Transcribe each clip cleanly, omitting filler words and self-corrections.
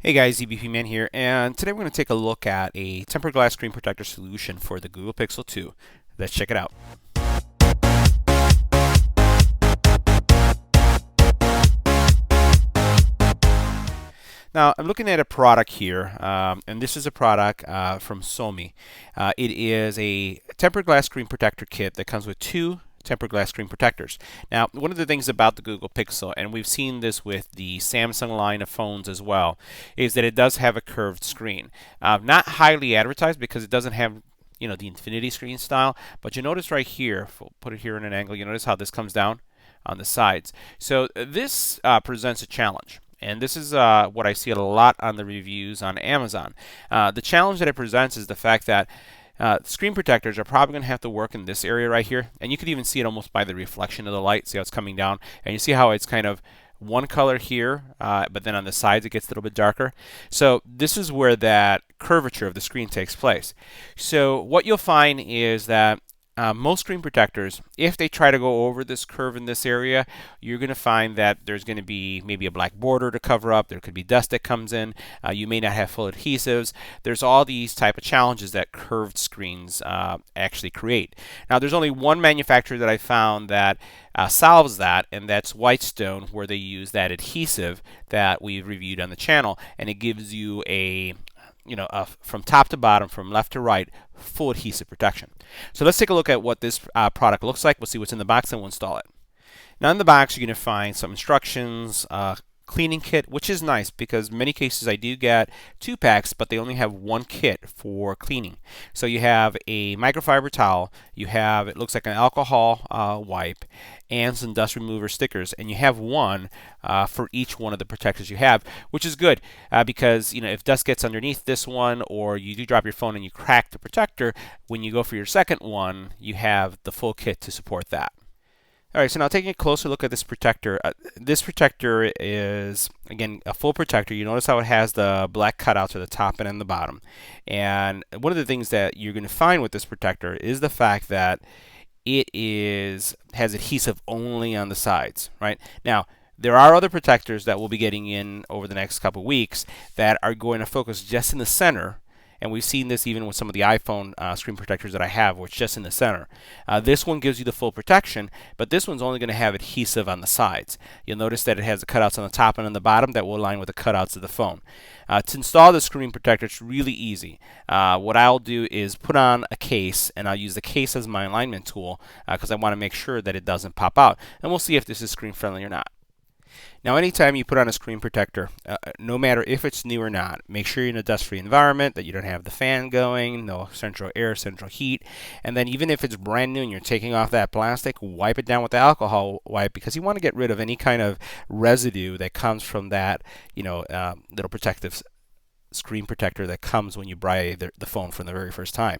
Hey guys, EBPMAN here, and today we're going to take a look at a tempered glass screen protector solution for the Google Pixel 2. Let's check it out. Now, I'm looking at a product here, and this is a product from SoMi. It is a tempered glass screen protector kit that comes with two tempered glass screen protectors. Now, one of the things about the Google Pixel, and we've seen this with the Samsung line of phones as well, is that it does have a curved screen. Not highly advertised because it doesn't have the infinity screen style, but you notice right here, if we'll put it here in an angle, you notice how this comes down on the sides. So this presents a challenge. And this is what I see a lot on the reviews on Amazon. The challenge that it presents is the fact that screen protectors are probably going to have to work in this area right here. And you could even see it almost by the reflection of the light. See how it's coming down? And you see how it's kind of one color here, but then on the sides it gets a little bit darker. So this is where that curvature of the screen takes place. So what you'll find is that most screen protectors, if they try to go over this curve in this area, you're going to find that there's going to be maybe a black border to cover up. There could be dust that comes in. You may not have full adhesives. There's all these type of challenges that curved screens actually create. Now, there's only one manufacturer that I found that solves that, and that's Whitestone, where they use that adhesive that we've reviewed on the channel, and it gives you a from top to bottom, from left to right, full adhesive protection. So let's take a look at what this product looks like. We'll see what's in the box and we'll install it. Now in the box you're going to find some instructions, cleaning kit, which is nice because in many cases I do get 2 packs, but they only have 1 kit for cleaning. So you have a microfiber towel, you have, it looks like an alcohol wipe, and some dust remover stickers, and you have one for each one of the protectors you have, which is good because if dust gets underneath this one, or you do drop your phone and you crack the protector, when you go for your second one, you have the full kit to support that. Alright, so now taking a closer look at this protector. This protector is, again, a full protector. You notice how it has the black cutouts at the top and the bottom. And one of the things that you're going to find with this protector is the fact that it has adhesive only on the sides, right? Now, there are other protectors that we'll be getting in over the next couple weeks that are going to focus just in the center. And we've seen this even with some of the iPhone screen protectors that I have, where it's just in the center. This one gives you the full protection, but this one's only going to have adhesive on the sides. You'll notice that it has the cutouts on the top and on the bottom that will align with the cutouts of the phone. To install the screen protector, it's really easy. What I'll do is put on a case, and I'll use the case as my alignment tool because I want to make sure that it doesn't pop out. And we'll see if this is screen friendly or not. Now, anytime you put on a screen protector, no matter if it's new or not, make sure you're in a dust-free environment, that you don't have the fan going, no central air, central heat. And then even if it's brand new and you're taking off that plastic, wipe it down with the alcohol wipe, because you want to get rid of any kind of residue that comes from that, little protective screen protector that comes when you buy the phone for the very first time.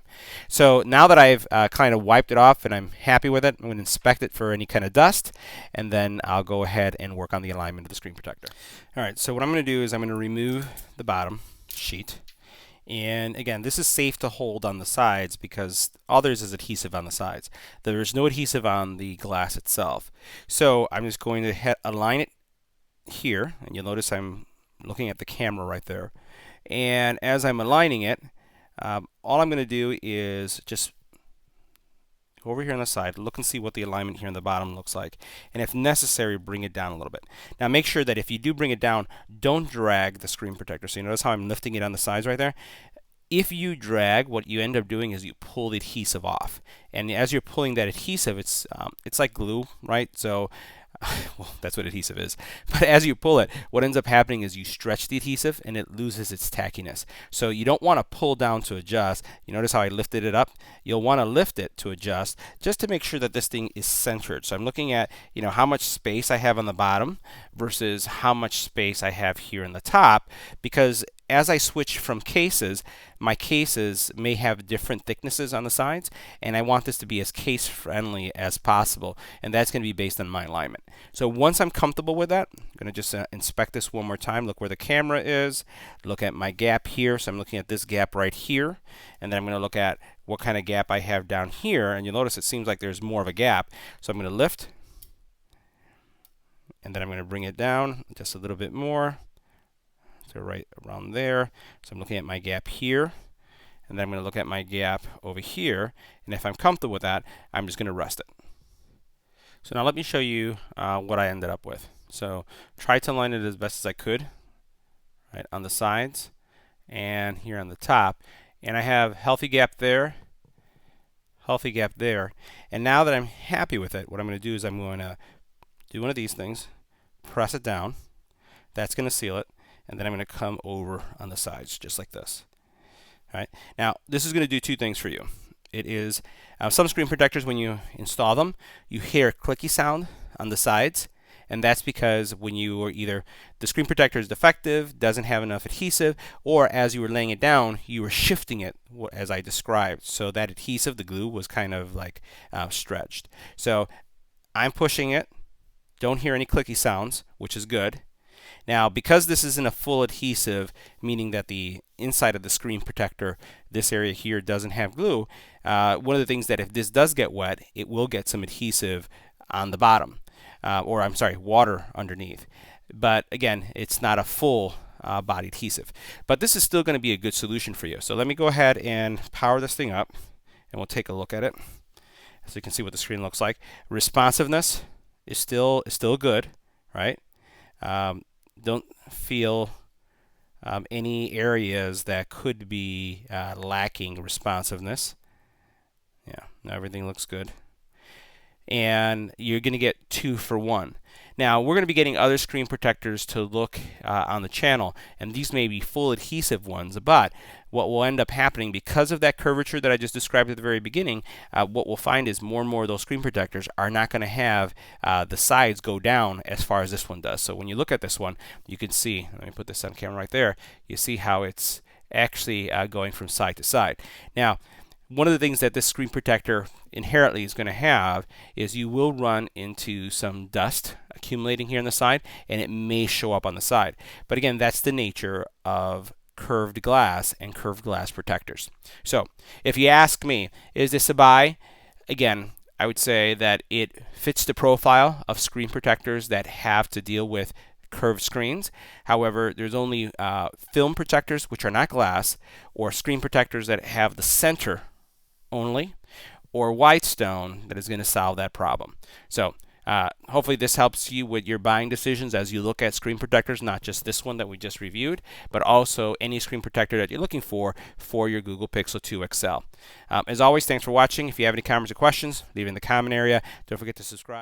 So now that I've kind of wiped it off and I'm happy with it, I'm going to inspect it for any kind of dust, and then I'll go ahead and work on the alignment of the screen protector. Alright, so what I'm going to do is I'm going to remove the bottom sheet. And again, this is safe to hold on the sides because all there is adhesive on the sides. There's no adhesive on the glass itself. So I'm just going to align it here, and you'll notice I'm looking at the camera right there. And as I'm aligning it, all I'm going to do is just go over here on the side, look and see what the alignment here on the bottom looks like. And if necessary, bring it down a little bit. Now make sure that if you do bring it down, don't drag the screen protector. So you notice how I'm lifting it on the sides right there? If you drag, what you end up doing is you pull the adhesive off. And as you're pulling that adhesive, it's like glue, right? So well, that's what adhesive is. But as you pull it, what ends up happening is you stretch the adhesive and it loses its tackiness. So you don't want to pull down to adjust. You notice how I lifted it up? You'll want to lift it to adjust, just to make sure that this thing is centered. So I'm looking at, how much space I have on the bottom versus how much space I have here in the top, because as I switch from cases, my cases may have different thicknesses on the sides, and I want this to be as case friendly as possible, and that's going to be based on my alignment. So once I'm comfortable with that, I'm going to just inspect this one more time, look where the camera is, look at my gap here. So I'm looking at this gap right here, and then I'm going to look at what kind of gap I have down here, and you'll notice it seems like there's more of a gap. So I'm going to lift, and then I'm going to bring it down just a little bit more So right around there. So I'm looking at my gap here, and then I'm going to look at my gap over here, and if I'm comfortable with that, I'm just going to rest it. So now let me show you what I ended up with. So try to align it as best as I could, right, on the sides and here on the top. And I have healthy gap there, healthy gap there. And now that I'm happy with it, what I'm going to do is I'm going to do one of these things, press it down. That's going to seal it. And then I'm going to come over on the sides just like this. All right. Now, this is going to do two things for you. It is some screen protectors, when you install them, you hear a clicky sound on the sides, and that's because when you are either the screen protector is defective, doesn't have enough adhesive, or as you were laying it down, you were shifting it as I described, so that adhesive, the glue, was kind of like stretched. So I'm pushing it, don't hear any clicky sounds, which is good. Now, because this isn't a full adhesive, meaning that the inside of the screen protector, this area here, doesn't have glue, one of the things that if this does get wet, it will get some adhesive on the bottom, or I'm sorry, water underneath. But again, it's not a full body adhesive. But this is still going to be a good solution for you. So let me go ahead and power this thing up, and we'll take a look at it so you can see what the screen looks like. Responsiveness is still good, right? Don't feel any areas that could be lacking responsiveness. Yeah, everything looks good. And you're going to get 2 for 1. Now, we're going to be getting other screen protectors to look on the channel, and these may be full adhesive ones, but what will end up happening because of that curvature that I just described at the very beginning, what we'll find is more and more of those screen protectors are not going to have the sides go down as far as this one does. So when you look at this one, you can see, let me put this on camera right there, you see how it's actually going from side to side. Now, one of the things that this screen protector inherently is going to have is you will run into some dust accumulating here on the side, and it may show up on the side. But again, that's the nature of curved glass and curved glass protectors. So if you ask me, is this a buy? Again, I would say that it fits the profile of screen protectors that have to deal with curved screens. However, there's only film protectors, which are not glass, or screen protectors that have the center only, or white stone that is going to solve that problem. So hopefully this helps you with your buying decisions as you look at screen protectors, not just this one that we just reviewed, but also any screen protector that you're looking for your Google Pixel 2 XL. As always, thanks for watching. If you have any comments or questions, leave it in the comment area. Don't forget to subscribe.